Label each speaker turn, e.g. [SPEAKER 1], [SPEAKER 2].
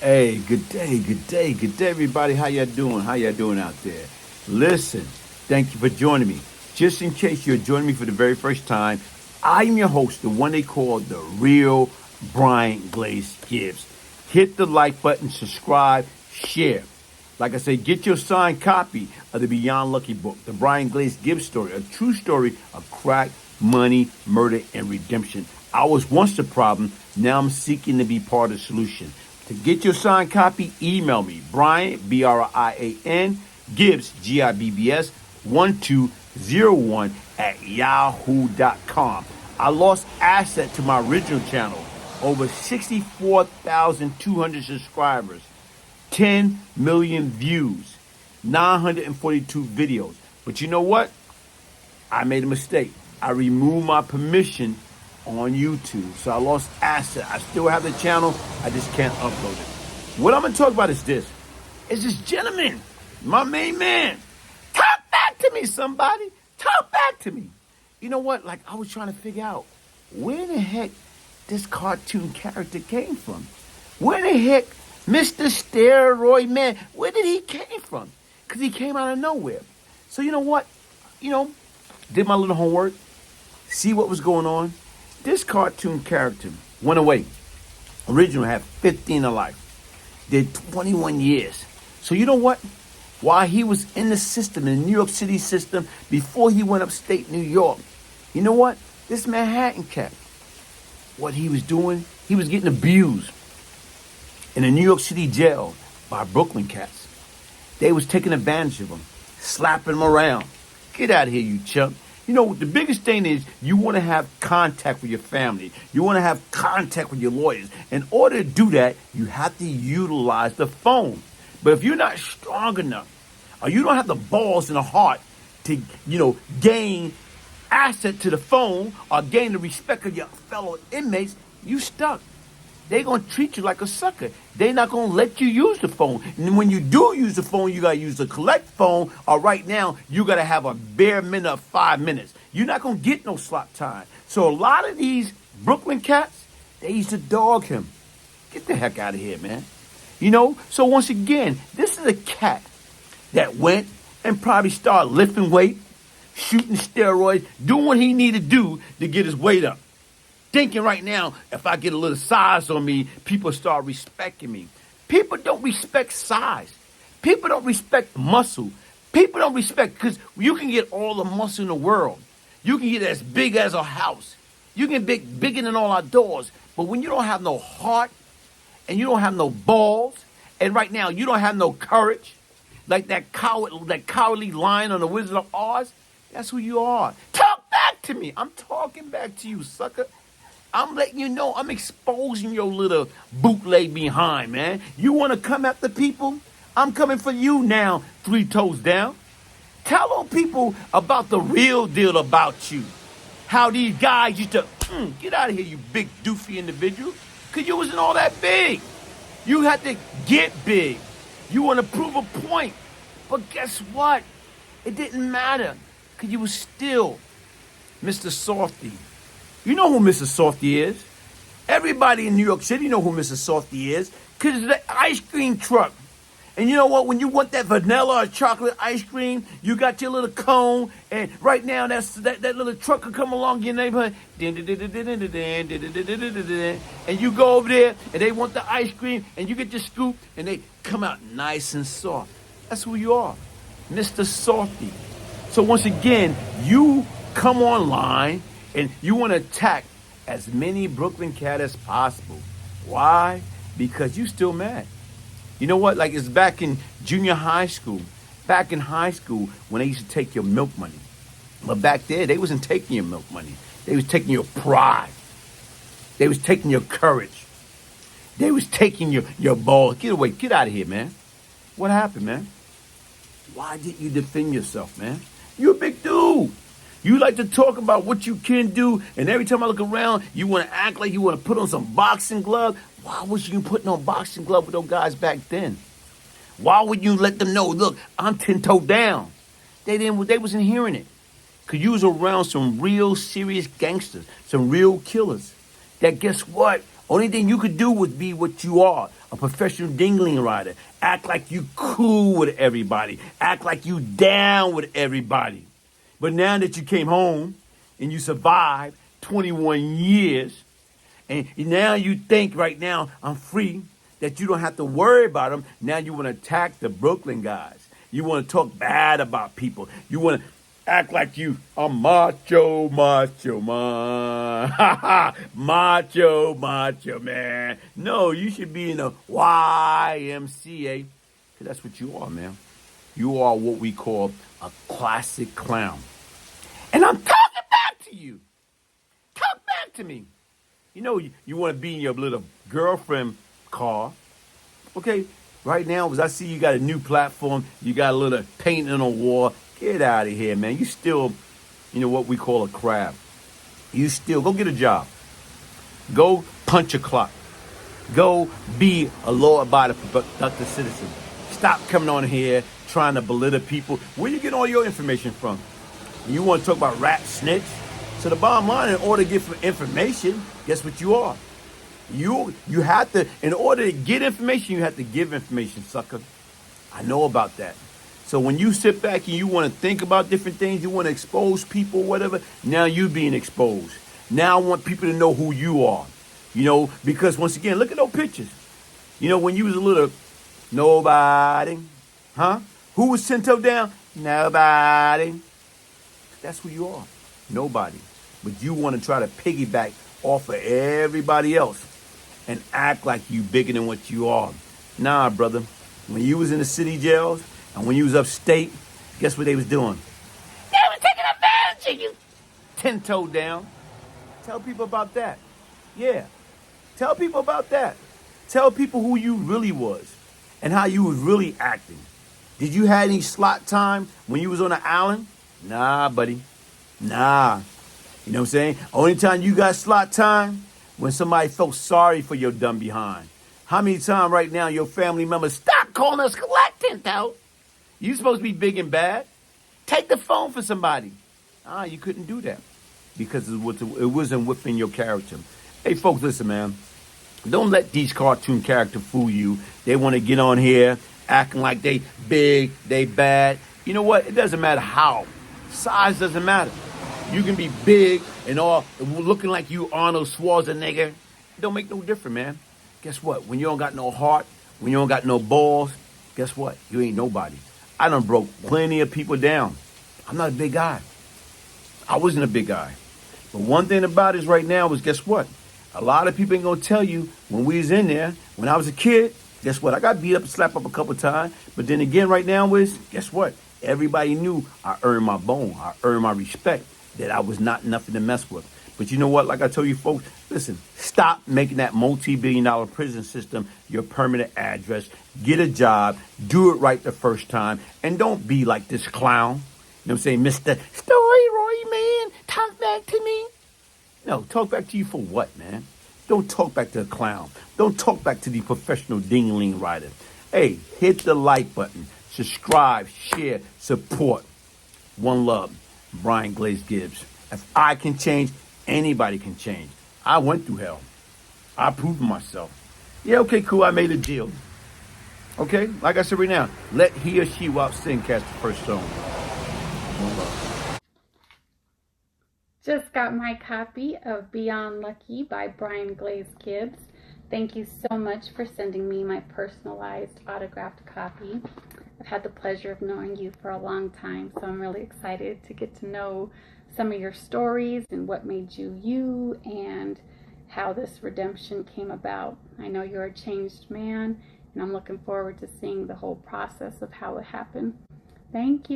[SPEAKER 1] Hey, good day, everybody. How y'all doing? How y'all doing out there? Listen, thank you for joining me. Just in case you're joining me for the very first time, I'm your host, the one they call the real Bryant Glaze Gibbs. Hit the like button, subscribe, share. Like I say, get your signed copy of the Beyond Lucky book, the Brian Glaze Gibbs story, a true story of crack, money, murder, and redemption. I was once the problem. Now I'm seeking to be part of the solution. To get your signed copy, email me, Brian, Brian, Gibbs, Gibbs, 1201 at yahoo.com. I lost asset to my original channel, over 64,200 subscribers, 10 million views, 942 videos. But you know what? I made a mistake. I removed my permission on YouTube. So I lost asset. I still have the channel. I just can't upload it. What I'm going to talk about is this. It's this gentleman, my main man. Talk back to me, somebody. Talk back to me. You know what? Like, I was trying to figure out where the heck this cartoon character came from. Where the heck Mr. Steroid Man, where did he came from? Because he came out of nowhere. So you know what? Did my little homework. See what was going on. This cartoon character went away. Originally had 15 of life. Did 21 years. So you know what? While he was in the system, in the New York City system, before he went upstate New York, you know what? This Manhattan cat, what he was doing, he was getting abused in a New York City jail by Brooklyn cats. They was taking advantage of him, slapping him around. Get out of here, you chump. You know, the biggest thing is you want to have contact with your family. You want to have contact with your lawyers. In order to do that, you have to utilize the phone. But if you're not strong enough, or you don't have the balls and the heart to, gain asset to the phone or gain the respect of your fellow inmates, you stuck. They're going to treat you like a sucker. They're not going to let you use the phone. And when you do use the phone, you got to use the collect phone, or right now, you got to have a bare minute of 5 minutes. You're not going to get no slot time. So a lot of these Brooklyn cats, they used to dog him. Get the heck out of here, man. So once again, this is a cat that went and probably started lifting weight, shooting steroids, doing what he needed to do to get his weight up. Thinking right now, if I get a little size on me, people start respecting me. People don't respect size. People don't respect muscle. People don't respect, because you can get all the muscle in the world. You can get as big as a house. You can get bigger than all our doors. But when you don't have no heart, and you don't have no balls, and right now you don't have no courage, like that cowardly lion on the Wizard of Oz, that's who you are. Talk back to me. I'm talking back to you, sucker. I'm letting you know, I'm exposing your little bootleg behind, man. You want to come after people? I'm coming for you now, 3 toes down. Tell those people about the real deal about you. How these guys used to, get out of here, you big doofy individual. Because you wasn't all that big. You had to get big. You want to prove a point. But guess what? It didn't matter. Because you was still Mr. Softy. You know who Mr. Softy is. Everybody in New York City know who Mr. Softy is, because it's the ice cream truck. And you know what? When you want that vanilla or chocolate ice cream, you got your little cone, and right now that little truck will come along your neighborhood, and you go over there, and they want the ice cream, and you get your scoop, and they come out nice and soft. That's who you are, Mr. Softy. So once again, you come online, and you want to attack as many Brooklyn cats as possible. Why? Because you still mad. You know what? Like, it's back in junior high school. Back in high school when they used to take your milk money. But back there, they wasn't taking your milk money. They was taking your pride. They was taking your courage. They was taking your balls. Get away. Get out of here, man. What happened, man? Why didn't you defend yourself, man? You're a big dude. You like to talk about what you can do, and every time I look around, you want to act like you want to put on some boxing gloves. Why was you putting on boxing gloves with those guys back then? Why would you let them know, look, I'm 10-toe down? They wasn't hearing it. Because you was around some real serious gangsters, some real killers. That guess what? Only thing you could do would be what you are, a professional dingling rider. Act like you cool with everybody. Act like you down with everybody. But now that you came home and you survived 21 years, and now you think right now, I'm free, that you don't have to worry about them. Now you want to attack the Brooklyn guys. You want to talk bad about people. You want to act like you are macho, macho man. Macho, macho man. No, you should be in a YMCA. 'Cause that's what you are, man. You are what we call a classic clown. And I'm talking back to you. Talk back to me. You know, you want to be in your little girlfriend car. Okay, right now, as I see you got a new platform, you got a little painting on the wall. Get out of here, man. You still, what we call a crab. You still, go get a job. Go punch a clock. Go be a law-abiding, productive citizen. Stop coming on here trying to belittle people. Where you get all your information from? You want to talk about rat snitch? So the bottom line, in order to get information, guess what you are? You have to, in order to get information, you have to give information, sucker. I know about that. So when you sit back and you want to think about different things, you want to expose people, whatever, now you're being exposed. Now I want people to know who you are. Because once again, look at those pictures. When you was a little nobody, huh? Who was 10 toe down? Nobody. That's who you are. Nobody. But you want to try to piggyback off of everybody else and act like you bigger than what you are. Nah, brother. When you was in the city jails and when you was upstate, guess what they was doing? They was taking advantage of you. 10 toe down. Tell people about that. Yeah. Tell people about that. Tell people who you really was and how you was really acting. Did you have any slot time when you was on the island? Nah, buddy. Nah. You know what I'm saying? Only time you got slot time, when somebody felt sorry for your dumb behind. How many times right now your family members, stop calling us collecting, though? You supposed to be big and bad. Take the phone for somebody. You couldn't do that because it wasn't within your character. Hey, folks, listen, man. Don't let these cartoon characters fool you. They want to get on here acting like they big, they bad. You know what? It doesn't matter how. Size doesn't matter. You can be big and all, looking like you Arnold Schwarzenegger. It don't make no difference, man. Guess what? When you don't got no heart, when you don't got no balls, guess what? You ain't nobody. I done broke plenty of people down. I'm not a big guy. I wasn't a big guy. But one thing about it right now is, guess what? A lot of people ain't going to tell you when we was in there, when I was a kid, guess what? I got beat up and slapped up a couple times. But then again, right now is, guess what? Everybody knew I earned my bone. I earned my respect, that I was not nothing to mess with. But you know what? Like I told you folks, listen, stop making that multi-billion-dollar prison system your permanent address. Get a job. Do it right the first time. And don't be like this clown. You know what I'm saying? Mr. Story Roy, man, talk back to me. No, talk back to you for what, man? Don't talk back to a clown. Don't talk back to the professional ding-a-ling rider. Hey, hit the like button. Subscribe, share, support. One love. Bryant Gibbs. If I can change, anybody can change. I went through hell. I proved myself. Yeah, okay, cool. I made a deal. Okay, like I said right now, let he or she while sin cast the first stone. One love.
[SPEAKER 2] Just got my copy of Beyond Lucky by Bryant Gibbs. Thank you so much for sending me my personalized autographed copy. I've had the pleasure of knowing you for a long time, so I'm really excited to get to know some of your stories and what made you you and how this redemption came about. I know you're a changed man, and I'm looking forward to seeing the whole process of how it happened. Thank you.